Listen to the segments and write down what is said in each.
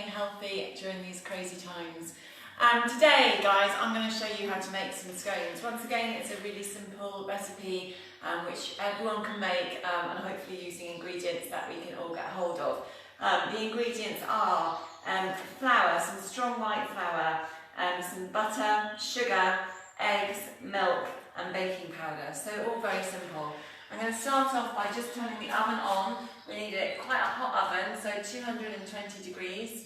staying healthy during these crazy times. And today, guys, I'm going to show you how to make some scones. Once again, it's a really simple recipe which everyone can make, and hopefully using ingredients that we can all get hold of. The ingredients are flour, some strong white flour, some butter, sugar, eggs, milk and baking powder. So all very simple. I'm going to start off by just turning the oven on. We need it quite a hot oven, so 220 degrees.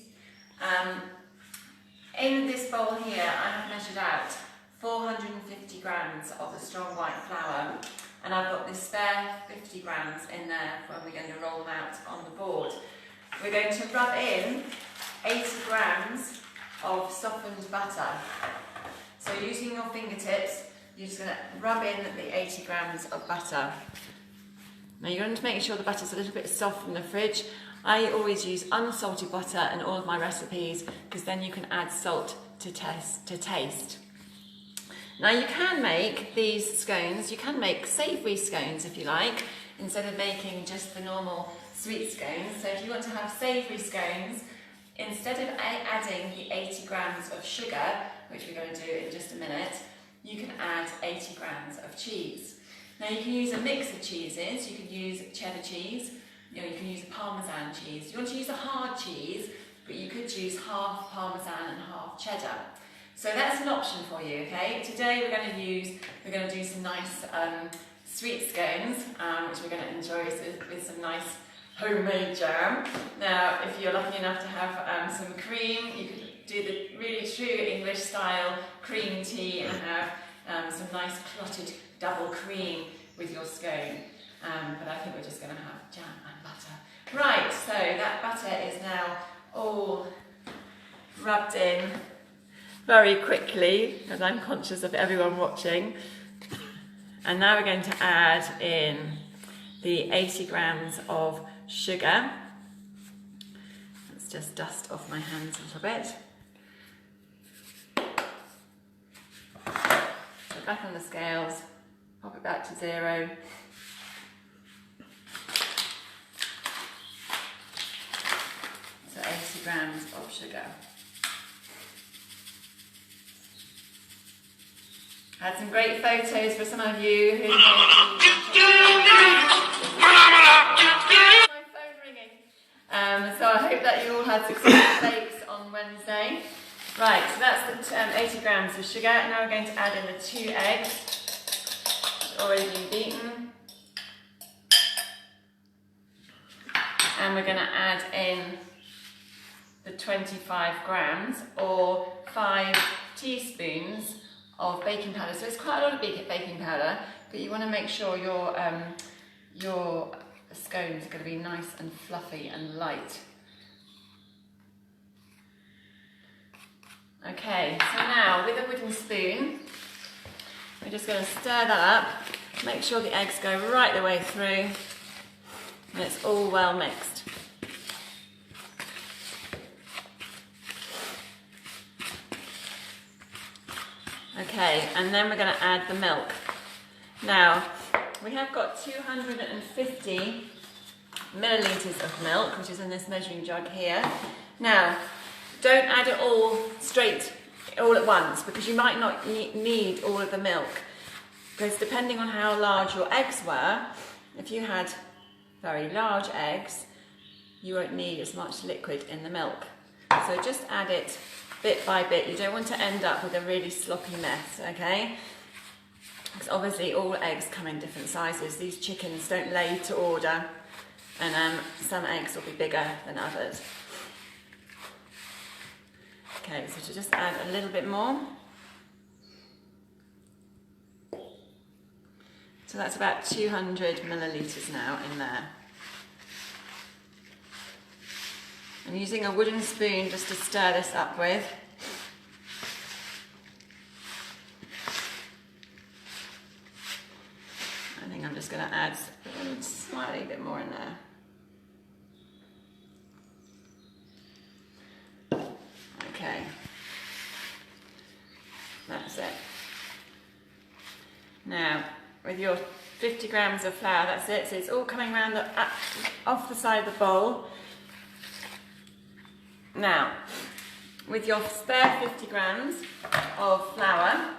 In this bowl here, I have measured out 450 grams of the strong white flour, and I've got this spare 50 grams in there when we're going to roll them out on the board. We're going to rub in 80 grams of softened butter. So using your fingertips, you're just going to rub in the 80 grams of butter. Now you're going to make sure the butter's a little bit soft in the fridge. I always use unsalted butter in all of my recipes because then you can add salt to taste. Now you can make these scones, you can make savoury scones if you like, instead of making just the normal sweet scones. So if you want to have savoury scones, instead of adding the 80 grams of sugar, which we're going to do in just a minute, you can add 80 grams of cheese. Now you can use a mix of cheeses. You can use cheddar cheese, you can use a Parmesan cheese. You want to use a hard cheese, but you could use half Parmesan and half cheddar. So that's an option for you, okay? Today we're going to do some nice sweet scones, which we're going to enjoy with some nice homemade jam. Now, if you're lucky enough to have some cream, you could do the really true English style cream tea and have some nice clotted double cream with your scone. But I think we're just going to have jam and butter. Right, so that butter is now all rubbed in very quickly because I'm conscious of everyone watching. And now we're going to add in the 80 grams of sugar. Let's just dust off my hands a little bit. So back on the scales, pop it back to 0. So 80 grams of sugar. I had some great photos for some of you who my phone ringing. So I hope that you all had successful bakes on Wednesday. Right, so that's the 80 grams of sugar. Now we're going to add in the 2 eggs, already been beaten. And we're going to add in the 25 grams or 5 teaspoons of baking powder. So it's quite a lot of baking powder, but you want to make sure your scones are going to be nice and fluffy and light. Okay, so now with a wooden spoon, we're just going to stir that up, make sure the eggs go right the way through and it's all well mixed. Okay, and then we're going to add the milk. Now, we have got 250 millilitres of milk, which is in this measuring jug here. Now, don't add it all at once, because you might not need all of the milk. Because depending on how large your eggs were, if you had very large eggs, you won't need as much liquid in the milk. So just add it bit by bit. You don't want to end up with a really sloppy mess, okay? Because obviously all eggs come in different sizes. These chickens don't lay to order, and some eggs will be bigger than others. Okay, so to just add a little bit more. So that's about 200 millilitres now in there. I'm using a wooden spoon just to stir this up with. I think I'm just going to add slightly a bit more in there. Okay, that's it. Now, with your 50 grams of flour, that's it. So it's all coming around off the side of the bowl. Now, with your spare 50 grams of flour,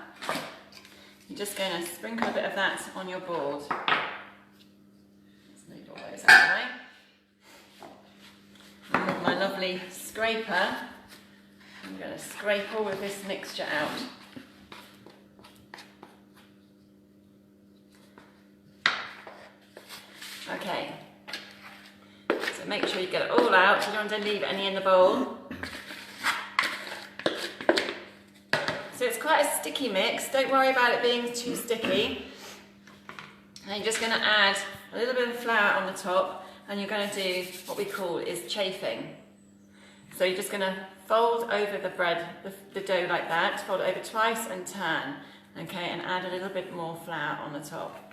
you're just going to sprinkle a bit of that on your board. Let's move all those out of the way. And with my lovely scraper, I'm going to scrape all of this mixture out. Okay, so make sure you get it all out. You don't want to leave any in the bowl. So it's quite a sticky mix. Don't worry about it being too sticky. And you're just going to add a little bit of flour on the top, and you're going to do what we call is chafing. So you're just going to fold over the bread, the dough like that, fold it over twice and turn, okay, and add a little bit more flour on the top.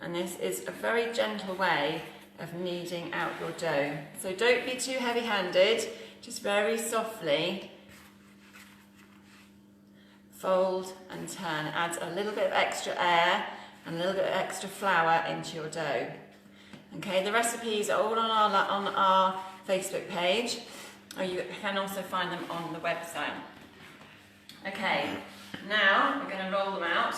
And this is a very gentle way of kneading out your dough. So don't be too heavy-handed, just very softly fold and turn. Add a little bit of extra air and a little bit of extra flour into your dough. Okay, the recipes are all on our Facebook page, or you can also find them on the website. Okay, now we're going to roll them out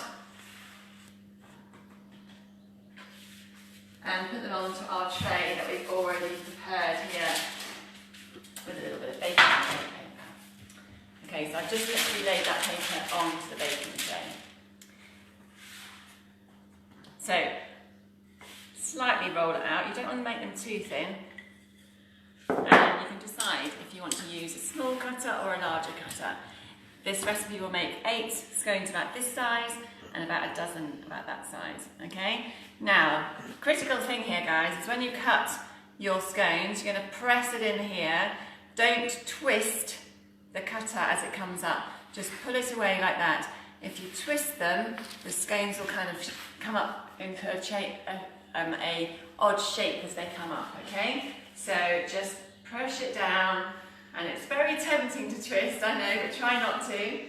and put them onto our tray that we've already prepared here with a little bit of baking paper. Okay, so I've just literally laid that paper onto the baking tray. So, slightly roll it out. You don't want to make them too thin. And you can decide if you want to use a small cutter or a larger cutter. This recipe will make 8 scones about this size and about a dozen about that size, okay? Now, critical thing here, guys, is when you cut your scones, you're going to press it in here. Don't twist the cutter as it comes up. Just pull it away like that. If you twist them, the scones will kind of come up into a odd shape as they come up, okay? So just push it down, and it's very tempting to twist, I know, but try not to.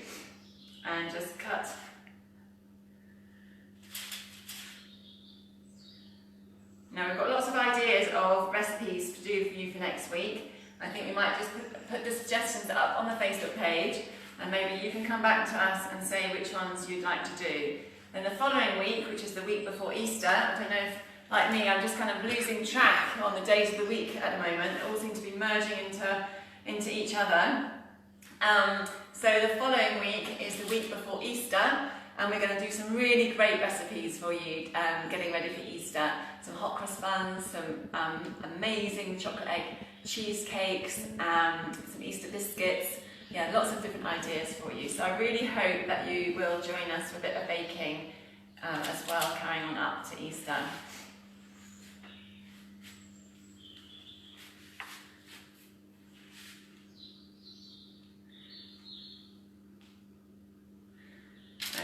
And just cut. Now we've got lots of ideas of recipes to do for you for next week. I think we might just put the suggestions up on the Facebook page, and maybe you can come back to us and say which ones you'd like to do. Then the following week, which is the week before Easter, I don't know if, like me, I'm just kind of losing track on the days of the week at the moment. They all seem to be merging into each other. So the following week is the week before Easter, and we're going to do some really great recipes for you, getting ready for Easter. Some hot cross buns, some amazing chocolate egg cheesecakes, some Easter biscuits. Yeah, lots of different ideas for you. So I really hope that you will join us for a bit of baking as well, carrying on up to Easter.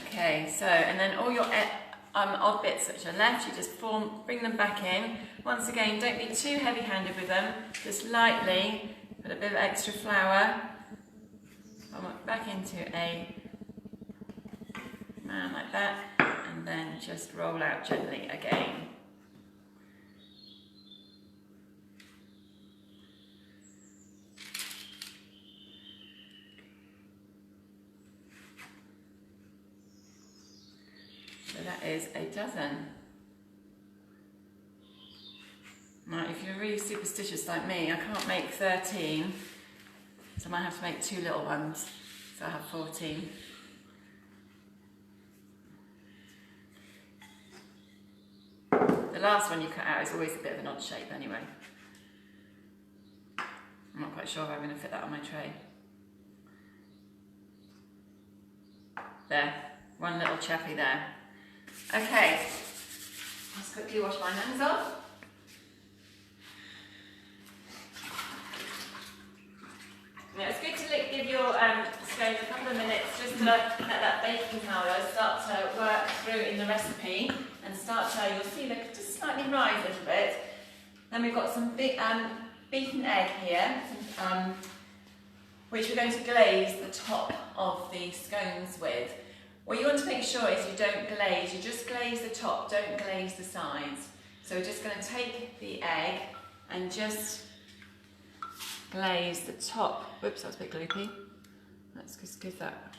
Okay, so, and then all your odd bits which are left, you just bring them back in. Once again, don't be too heavy-handed with them, just lightly put a bit of extra flour back into a man like that, and then just roll out gently again. So that is a dozen. Now, if you're really superstitious like me, I can't make 13, so I might have to make 2 little ones, so I have 14. The last one you cut out is always a bit of an odd shape anyway. I'm not quite sure if I'm going to fit that on my tray. There, one little chappy there. Okay, let's quickly wash my hands off. Now it's good to give your scones a couple of minutes just to let that baking powder start to work through in the recipe and start to, you'll see they just slightly rise a little bit. Then we've got some beaten egg here, which we're going to glaze the top of the scones with. What you want to make sure is you don't glaze, you just glaze the top, don't glaze the sides. So we're just going to take the egg and just glaze the top. Whoops, that was a bit gloopy. Let's just give that.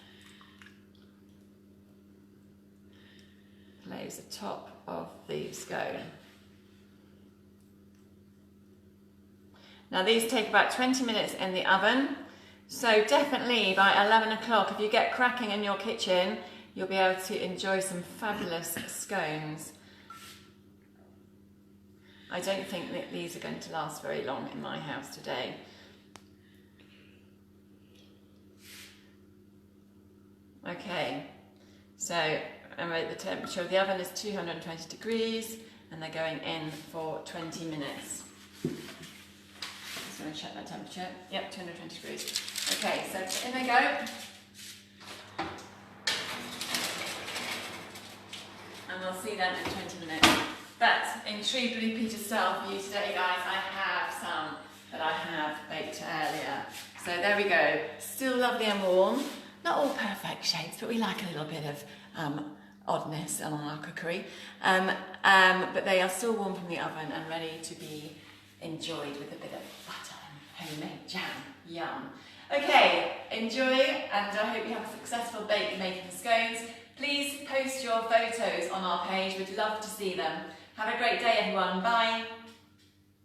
Glaze the top of the scone. Now these take about 20 minutes in the oven, so definitely by 11 o'clock, if you get cracking in your kitchen, you'll be able to enjoy some fabulous scones. I don't think that these are going to last very long in my house today. Okay, so the temperature of the oven is 220 degrees and they're going in for 20 minutes. Just going to check that temperature. Yep, 220 degrees. Okay, so in they go. And we'll see them in 20 minutes. But in true Blue Peter style for you today, guys, I have some that I have baked earlier. So there we go. Still lovely and warm. Not all perfect shapes, but we like a little bit of oddness along our cookery. But they are still warm from the oven and ready to be enjoyed with a bit of butter and homemade jam. Yum. Okay, enjoy, and I hope you have a successful bake making scones. Please post your photos on our page. We'd love to see them. Have a great day, everyone. Bye.